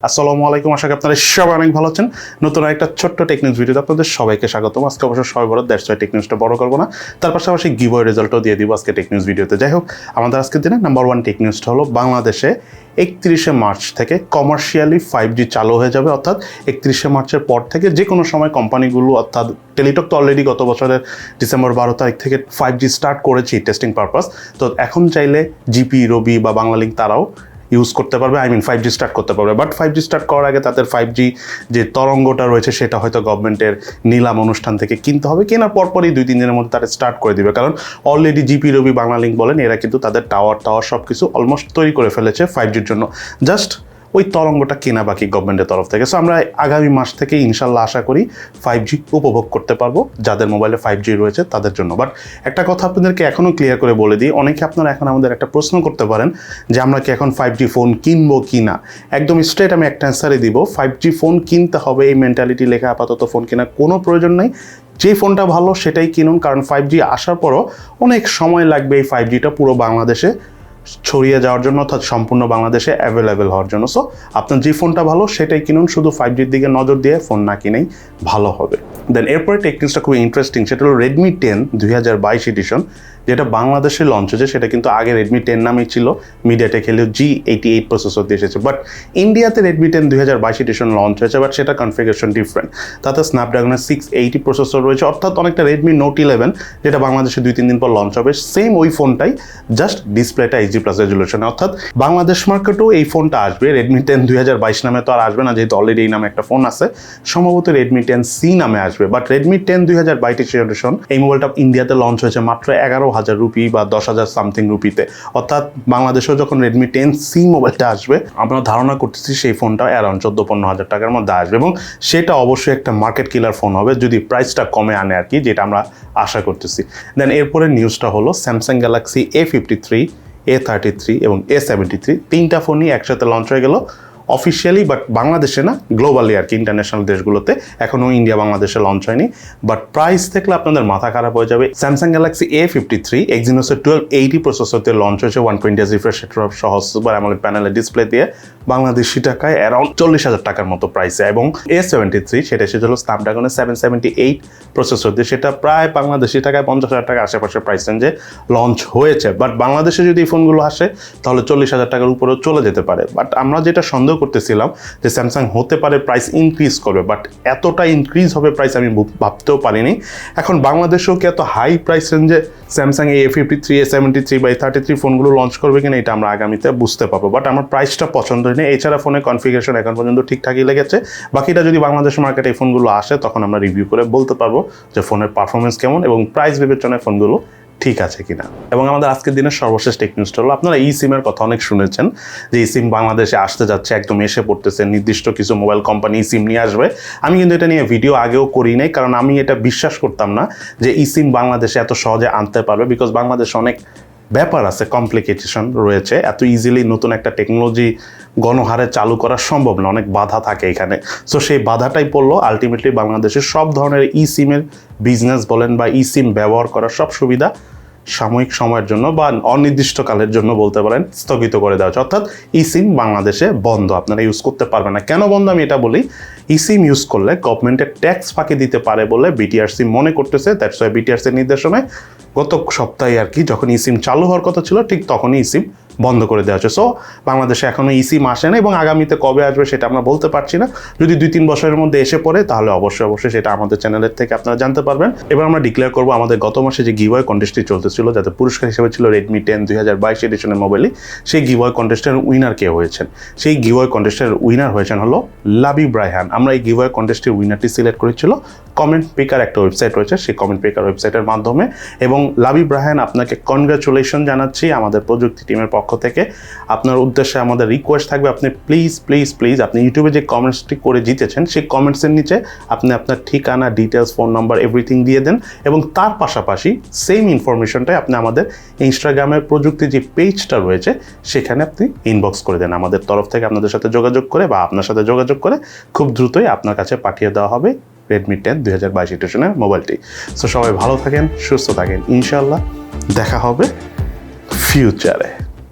আসসালামু আলাইকুম, আশা করি আপনারা সবাই অনেক ভালো আছেন। নতুন একটা ছোট্ট টেকনিক্স ভিডিওতে আপনাদের সবাইকে স্বাগতম। আজকে অবশ্য সবাই বড় দ্যাটস ওয়াই টেকনিক্সটা বড় করবো না, তার পাশাপাশি গিভওয়ে রেজাল্টও দিয়ে দিব আজকে টেকনিক্স ভিডিওতে। যাই হোক, আমাদের আজকের দিনে নাম্বার 1 টেকনিক্সটা হলো বাংলাদেশে 31শে মার্চ থেকে কমার্শিয়ালি 5G চালু হয়ে যাবে। অর্থাৎ 31শে মার্চের পর থেকে যে কোনো সময় কোম্পানিগুলো, অর্থাৎ টেলিটক তো অলরেডি গত বছরের ডিসেম্বর 12 তারিখ থেকে 5G স্টার্ট করেছি টেস্টিং পারপাস। তো এখন চাইলে জিপি, রবি বা বাংলালিংক তারাও ইউজ করতে পারবে, 5G স্টার্ট করতে পারবে। বাট 5G স্টার্ট করার আগে তাদের 5G যে তরঙ্গটা রয়েছে সেটা হয়তো গভর্নমেন্টের নিলাম অনুষ্ঠান থেকে কিনতে হবে। কেনার পরপরই 2-3 দিনের মধ্যে তারা স্টার্ট করে দিবে, কারণ অলরেডি জিপি, রবি, বাংলালিংক বলেন এরা কিন্তু তাদের টাওয়ার সব কিছু অলমোস্ট তৈরি করে ফেলেছে 5Gর জন্য। জাস্ট ওই তরঙ্গটা কেনা বাকি গভর্নমেন্টের তরফ থেকে। সো আমরা আগামী মাস থেকে ইনশাল্লাহ আশা করি 5G উপভোগ করতে পারবো যাদের মোবাইলে 5G রয়েছে তাদের জন্য। বাট একটা কথা আপনাদেরকে এখনও ক্লিয়ার করে বলে দিই, অনেকে আপনারা এখন আমাদের একটা প্রশ্ন করতে পারেন যে আমরা কি এখন 5G ফোন কিনবো কি না। একদম স্ট্রেট আমি একটা অ্যান্সারই দিব, 5G ফোন কিনতে হবে এই মেন্টালিটি লেখা আপাতত ফোন কেনার কোনো প্রয়োজন নেই। যে ফোনটা ভালো সেটাই কিনুন, কারণ 5G আসার পরও অনেক সময় লাগবে এই 5Gটা পুরো বাংলাদেশে ছড়িয়ে যাওয়ার জন্য, অর্থাৎ সম্পূর্ণ বাংলাদেশে অ্যাভেলেবেল হওয়ার জন্য। সো আপনার যে ফোনটা ভালো সেটাই কিনুন, শুধু 5Gর দিকে নজর দিয়ে ফোন না কিনেই ভালো হবে। দেন এরপরে টেকনিক্সটা খুবই ইন্টারেস্টিং, সেটা হলো Redmi 10 2022 এডিশন, যেটা বাংলাদেশে লঞ্চ হয়েছে। সেটা কিন্তু আগে Redmi 10 নামেই ছিল, মিডিয়াটেক হেলিও G88 প্রসেসর দিয়ে এসেছে। বাট ইন্ডিয়াতে Redmi 10 2022 এডিশন লঞ্চ হয়েছে, বাট সেটা কনফিগারেশন ডিফারেন্ট। তাতে স্ন্যাপড্রাগনের 680 প্রসেসর রয়েছে, অর্থাৎ অনেকটা Redmi Note 11 যেটা বাংলাদেশে 2-3 দিন পর লঞ্চ হবে, সেম ওই ফোনটাই, জাস্ট ডিসপ্লেটা HD+ রেজুলেশনে। অর্থাৎ বাংলাদেশ মার্কেটেও এই ফোনটা আসবে। Redmi 10 2022 নামে তো আর আসবে না, যেহেতু অলরেডি এই নামে একটা ফোন আছে। সম্ভবত Redmi 10C নামে আসবে। বাট Redmi 10 2022 এডিশন এই মোবাইলটা ইন্ডিয়াতে লঞ্চ হয়েছে মাত্র 11,000 রুপি বা 10,000 সামথিং রুপিতে। অর্থাৎ বাংলাদেশেও যখন Redmi 10C মোবাইলটা আসবে, আমরা ধারণা করতেছি সেই ফোনটা অ্যারাউন্ড 14-15 হাজার টাকার মধ্যে আসবে, এবং সেটা অবশ্যই একটা মার্কেট কিলার ফোন হবে যদি প্রাইসটা কমে আনে আর কি, যেটা আমরা আশা করতেছি। দেন এরপরে নিউজটা হলো Samsung Galaxy A53, A33 এবং A73 তিনটা ফোনই একসাথে লঞ্চ হয়ে গেল অফিসিয়ালি, বাট বাংলাদেশে না, গ্লোবালি আর কি, ইন্টারন্যাশনাল দেশগুলোতে। এখনও ইন্ডিয়া বাংলাদেশে লঞ্চ হয়নি। বাট প্রাইস দেখলে আপনাদের মাথা খারাপ হয়ে যাবে। স্যামসাং গ্যালাক্সি A53 এক্সিনোসের 1280 প্রসেসর দিয়ে লঞ্চ হয়েছে, 120 রিফ্রেশ রেট সহ সুপার অ্যামোলেড প্যানেলের ডিসপ্লে দিয়ে, বাংলাদেশি টাকায় অ্যারাউন্ড 40,000 টাকার মতো প্রাইসে। এবং A73 সেটা এসেছিল স্ন্যাপড্রাগনের 778 প্রসেসর দিয়ে, সেটা প্রায় বাংলাদেশি টাকায় 50,000 টাকার আশেপাশে প্রাইস রেঞ্জে লঞ্চ হয়েছে। বাট বাংলাদেশে যদি এই ফোনগুলো আসে তাহলে 40,000 টাকার উপরেও চলে যেতে পারে। বাট আমরা যেটা সন্দেহ করতেছিলাম যে স্যামসাং হতে পারে প্রাইস ইনক্রিজ করবে, বাট এতটা ইনক্রিজ হবে প্রাইস আমি ভাবতেও পারিনি। এখন বাংলাদেশেও কি এত হাই প্রাইস রেঞ্জে স্যামসাং A53, A73 বা A33 ফোনগুলো লঞ্চ করবে কিনা এটা আমরা আগামীতে বুঝতে পারবো। বাট আমার প্রাইসটা পছন্দ হয়নি। এছাড়া ফোনের কনফিগারেশন এখন পর্যন্ত ঠিকঠাকই লেগেছে। বাকিটা যদি বাংলাদেশ মার্কেটে এই ফোনগুলো আসে তখন আমরা রিভিউ করে বলতে পারবো যে ফোনের পারফরমেন্স কেমন এবং প্রাইস বিবেচনায় ফোনগুলো ঠিক আছে কিনা। এবং আমাদের আজকের দিনের সর্বশেষ টেকনিক্সটা হলো, আপনারা eSIM-এর কথা অনেক শুনেছেন যে eSIM বাংলাদেশে আসতে যাচ্ছে, একদম এসে পড়তেছে, নির্দিষ্ট কিছু মোবাইল কোম্পানি eSIM নিয়ে আসবে। আমি কিন্তু এটা নিয়ে ভিডিও আগেও করি নাই, কারণ আমি এটা বিশ্বাস করতাম না যে eSIM বাংলাদেশে এত সহজে আনতে পারবে, বিকজ বাংলাদেশে অনেক ব্যাপার আছে, কমপ্লিকেশন রয়েছে। এত ইজিলি নতুন একটা টেকনোলজি গণহারে চালু করা সম্ভব না, অনেক বাধা থাকে এখানে। সো সেই বাধাটাই পড়লো। আলটিমেটলি বাংলাদেশের সব ধরনের eSIM-এর বিজনেস বলেন বা eSIM ব্যবহার করার সব সুবিধা সাময়িক সময়ের জন্য বা অনির্দিষ্টকালের জন্য বলতে পারেন স্থগিত করে দেওয়া হচ্ছে। অর্থাৎ eSIM বাংলাদেশে বন্ধ, আপনারা ইউজ করতে পারবেন না। কেন বন্ধ আমি এটা বলি, eSIM ইউজ করলে গভর্নমেন্টের ট্যাক্স ফাঁকি দিতে পারে বলে বিটিআরসি মনে করতেছে। দ্যাটস ওয়াই বিটিআরসির নির্দেশনায় গত সপ্তাহে আর কি, যখন eSIM চালু হওয়ার কথা ছিল ঠিক তখনই eSIM বন্ধ করে দেওয়া হচ্ছে। সো বাংলাদেশে এখনও eSIM আসে না, এবং আগামীতে কবে আসবে সেটা আমরা বলতে পারছি না। যদি 2-3 বছরের মধ্যে এসে পড়ে তাহলে অবশ্যই সেটা আমাদের চ্যানেলের থেকে আপনারা জানতে পারবেন। এবার আমরা ডিক্লেয়ার করবো আমাদের গত মাসে যে গিভওয়ে কন্টেস্টটি চলতেছিল, যাতে পুরস্কার হিসেবে ছিল Redmi 10 2022 এডিশনের মোবাইলই, সেই গিভওয়ে কন্টেস্টের উইনার কে হয়েছেন? সেই গিভওয়ে কন্টেস্টের উইনার হয়েছেন হলো লাবিব রায়হান। আমরা এই গিভওয়ে কন্টেস্টের উইনারটি সিলেক্ট করেছিল কমেন্ট পিকার একটা ওয়েবসাইট রয়েছে, সেই কমেন্ট পিকার ওয়েবসাইটের মাধ্যমে। এবং লাবিব রায়হান, আপনাকে কনগ্রাচুলেশন জানাচ্ছি আমাদের প্রযুক্তি টিমের পক্ষ থেকে। আপনার উদ্দেশ্যে আমাদের রিকোয়েস্ট থাকবে, আপনি প্লিজ আপনি ইউটিউবে যে কমেন্টসটি করে জিতেছেন সেই কমেন্টসের নিচে আপনি আপনার ঠিকানা, ডিটেলস, ফোন নাম্বার এভরিথিং দিয়ে দেন, এবং তার পাশাপাশি সেম ইনফরমেশনটাই আপনি আমাদের ইনস্টাগ্রামের প্রযুক্তি যে পেজটা রয়েছে সেখানে আপনি ইনবক্স করে দেন। আমাদের তরফ থেকে আপনাদের সাথে যোগাযোগ করে বা আপনার সাথে যোগাযোগ করে খুব দ্রুতই আপনার কাছে পাঠিয়ে দেওয়া হবে Redmi 10 2022 এডিশনের মোবাইলটি। সো সবাই ভালো থাকেন, সুস্থ থাকেন, ইনশাআল্লাহ দেখা হবে ফিউচারে।